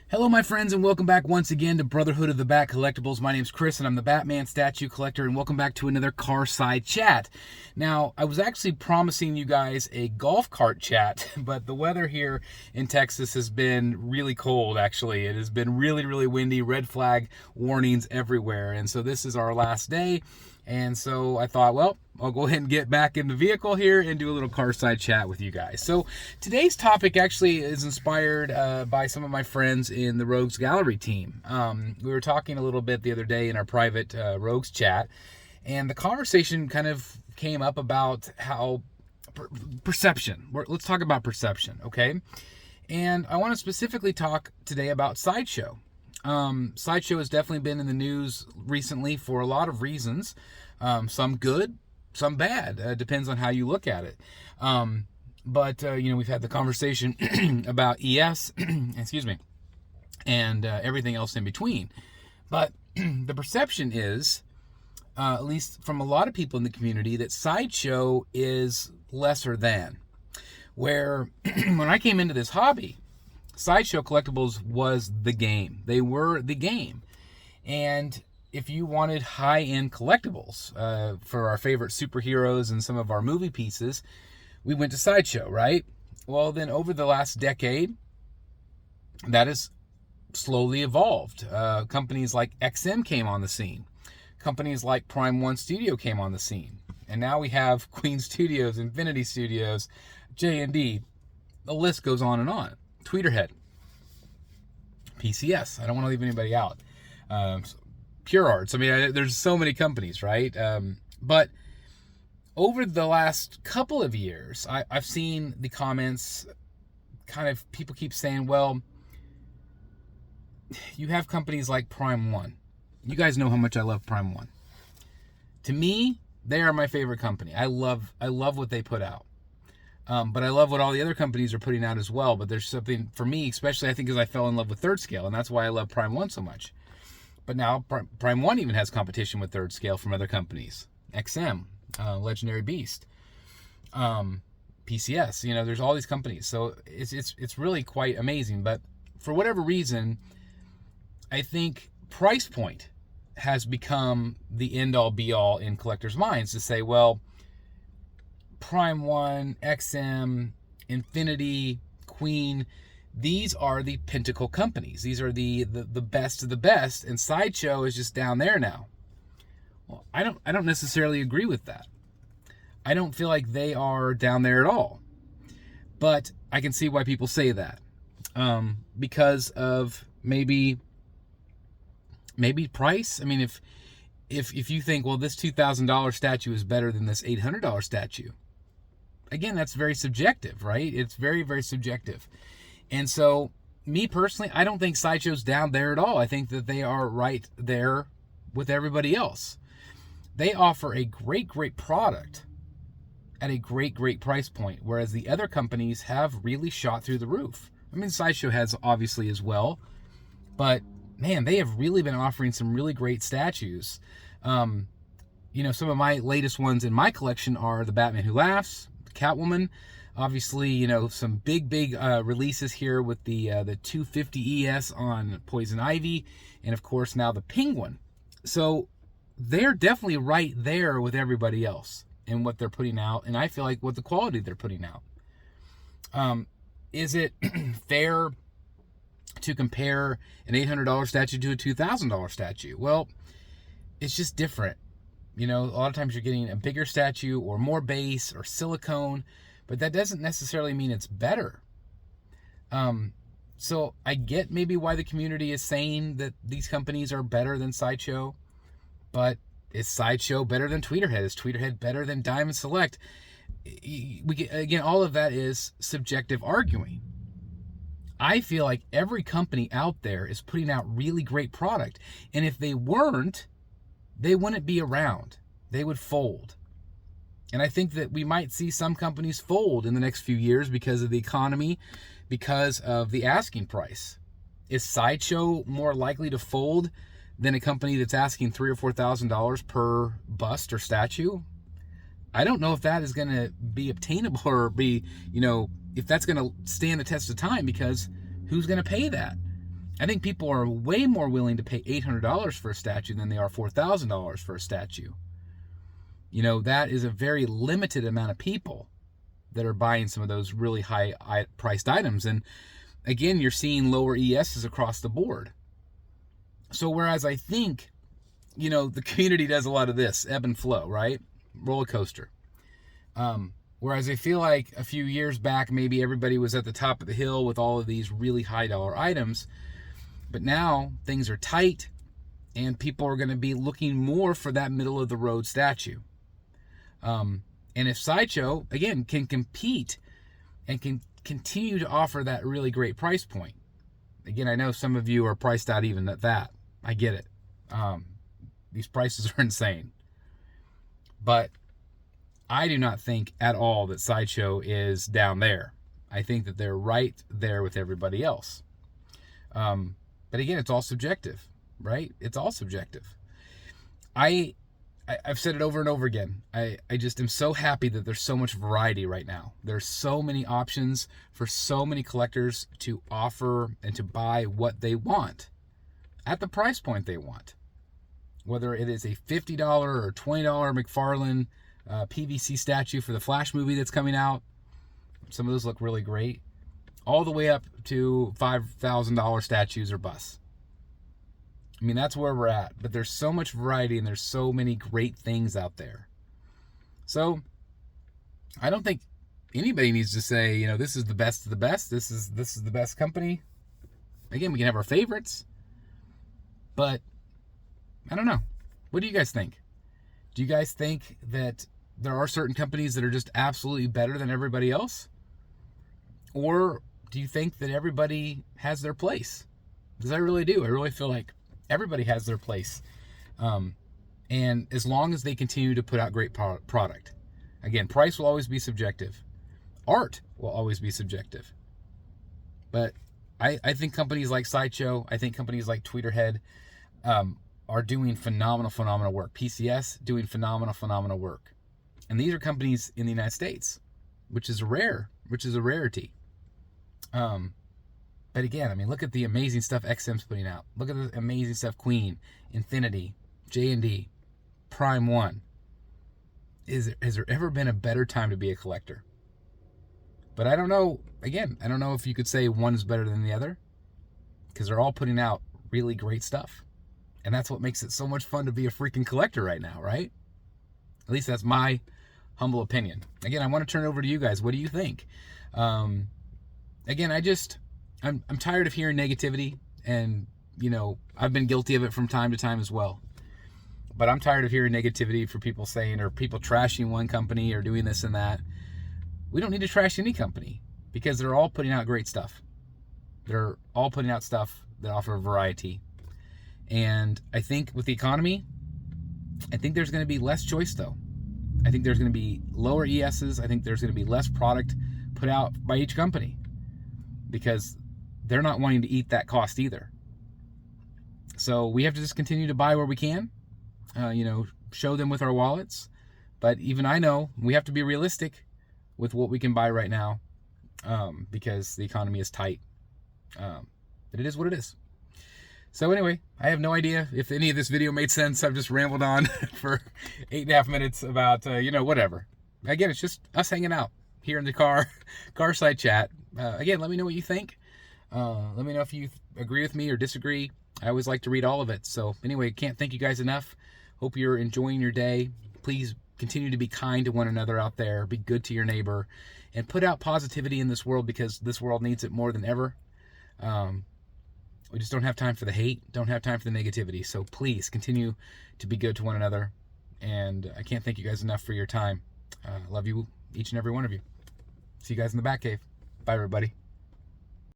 Hello, my friends, and welcome back once again to Brotherhood of the Bat Collectibles. My name's Chris, and I'm the Batman statue collector, and welcome back to another Carside chat. Now, I was actually promising you guys a golf cart chat, but the weather here in Texas has been really cold, actually. It has been really, really windy, red flag warnings everywhere, and so this is our last day. And so I thought, well, I'll go ahead and get back in the vehicle here and do a little Carside chat with you guys. So today's topic actually is inspired by some of my friends in the Rogues Gallery team. We were talking a little bit the other day in our private Rogues chat, and the conversation kind of came up about how perception. Let's talk about perception, okay? And I want to specifically talk today about Sideshow. Sideshow has definitely been in the news recently for a lot of reasons. Some good, some bad. Depends on how you look at it. But we've had the conversation about ES, excuse me, and everything else in between. But the perception is, at least from a lot of people in the community, that Sideshow is lesser than. Where when I came into this hobby, Sideshow Collectibles was the game. They were the game. And if you wanted high-end collectibles for our favorite superheroes and some of our movie pieces, we went to Sideshow, right? Well, then over the last decade, that has slowly evolved. Companies like XM came on the scene. Companies like Prime One Studio came on the scene. And now we have Queen Studios, Infinity Studios, J&D. The list goes on and on. Tweeterhead, PCS. I don't want to leave anybody out. Pure Arts. I mean, there's so many companies, right? But over the last couple of years, I've seen the comments. Kind of people keep saying, "Well, you have companies like Prime One. You guys know how much I love Prime One. To me, they are my favorite company. I love what they put out." But I love what all the other companies are putting out as well. But there's something, for me, especially I think, because I fell in love with Third Scale, and that's why I love Prime One so much. But now Prime One even has competition with Third Scale from other companies. XM, Legendary Beast, PCS. There's all these companies. So it's really quite amazing. But for whatever reason, I think price point has become the end-all, be-all in collectors' minds to say, well, Prime One, XM, Infinity, Queen, these are the pinnacle companies. These are the best of the best, and Sideshow is just down there now. Well, I don't necessarily agree with that. I don't feel like they are down there at all. But I can see why people say that. Because of maybe price. I mean, if you think, well, this $2,000 statue is better than this $800 statue. Again, that's very subjective, right? It's very, very subjective. And so, me personally, I don't think Sideshow's down there at all. I think that they are right there with everybody else. They offer a great, great product at a great, great price point, whereas the other companies have really shot through the roof. I mean, Sideshow has obviously as well, but man, they have really been offering some really great statues. Some of my latest ones in my collection are the Batman Who Laughs, Catwoman, obviously, some big releases here with the 250 ES on Poison Ivy, and of course now the Penguin. So they're definitely right there with everybody else in what they're putting out, and I feel like with the quality they're putting out. Is it fair to compare an $800 statue to a $2,000 statue? Well, it's just different. A lot of times you're getting a bigger statue or more base or silicone, but that doesn't necessarily mean it's better. So I get maybe why the community is saying that these companies are better than Sideshow, but is Sideshow better than Tweeterhead? Is Tweeterhead better than Diamond Select? Again, all of that is subjective arguing. I feel like every company out there is putting out really great product, and if they weren't, they wouldn't be around. They would fold. And I think that we might see some companies fold in the next few years because of the economy, because of the asking price. Is Sideshow more likely to fold than a company that's asking $3,000 or $4,000 per bust or statue? I don't know if that is going to be obtainable or be, if that's going to stand the test of time, because who's going to pay that? I think people are way more willing to pay $800 for a statue than they are $4,000 for a statue. You know, that is a very limited amount of people that are buying some of those really high priced items. And again, you're seeing lower ESs across the board. So whereas I think, you know, the community does a lot of this, ebb and flow, right? Roller coaster. Whereas I feel like a few years back, maybe everybody was at the top of the hill with all of these really high dollar items. But now things are tight and people are going to be looking more for that middle of the road statue. And if Sideshow, again, can compete and can continue to offer that really great price point. Again, I know some of you are priced out even at that. I get it. These prices are insane. But I do not think at all that Sideshow is down there. I think that they're right there with everybody else. But again, it's all subjective, right? It's all subjective. I've said it over and over again. I just am so happy that there's so much variety right now. There's so many options for so many collectors to offer and to buy what they want at the price point they want. Whether it is a $50 or $20 McFarlane PVC statue for the Flash movie that's coming out. Some of those look really great. All the way up to $5,000 statues or busts. I mean, that's where we're at. But there's so much variety and there's so many great things out there. So, I don't think anybody needs to say, you know, this is the best of the best. This is the best company. Again, we can have our favorites. But, I don't know. What do you guys think? Do you guys think that there are certain companies that are just absolutely better than everybody else? Or do you think that everybody has their place? Because I really do. I really feel like everybody has their place. And as long as they continue to put out great product. Again, price will always be subjective. Art will always be subjective. But I think companies like Sideshow, I think companies like Tweeterhead are doing phenomenal work. PCS doing phenomenal work. And these are companies in the United States, which is a rarity. But again, I mean, look at the amazing stuff XM's putting out. Look at the amazing stuff Queen, Infinity, J&D, Prime 1. Has there ever been a better time to be a collector? But I don't know, again, I don't know if you could say one is better than the other, because they're all putting out really great stuff. And that's what makes it so much fun to be a freaking collector right now, right? At least that's my humble opinion. Again, I want to turn it over to you guys. What do you think? Again, I'm tired of hearing negativity, and, you know, I've been guilty of it from time to time as well. But I'm tired of hearing negativity for people saying, or people trashing one company or doing this and that. We don't need to trash any company because they're all putting out great stuff. They're all putting out stuff that offer variety. And I think with the economy, I think there's going to be less choice though. I think there's going to be lower ESs. I think there's going to be less product put out by each company because they're not wanting to eat that cost either. So we have to just continue to buy where we can, you know, show them with our wallets. But even I know we have to be realistic with what we can buy right now because the economy is tight. But it is what it is. So anyway, I have no idea if any of this video made sense. I've just rambled on for 8.5 minutes about, you know, whatever. Again, it's just us hanging out here in the Carside chat. Again, let me know what you think. Let me know if you agree with me or disagree. I always like to read all of it. So anyway, can't thank you guys enough. Hope you're enjoying your day. Please continue to be kind to one another out there. Be good to your neighbor. And put out positivity in this world because this world needs it more than ever. We just don't have time for the hate. Don't have time for the negativity. So please continue to be good to one another. And I can't thank you guys enough for your time. Love you, each and every one of you. See you guys in the Batcave. Bye, everybody.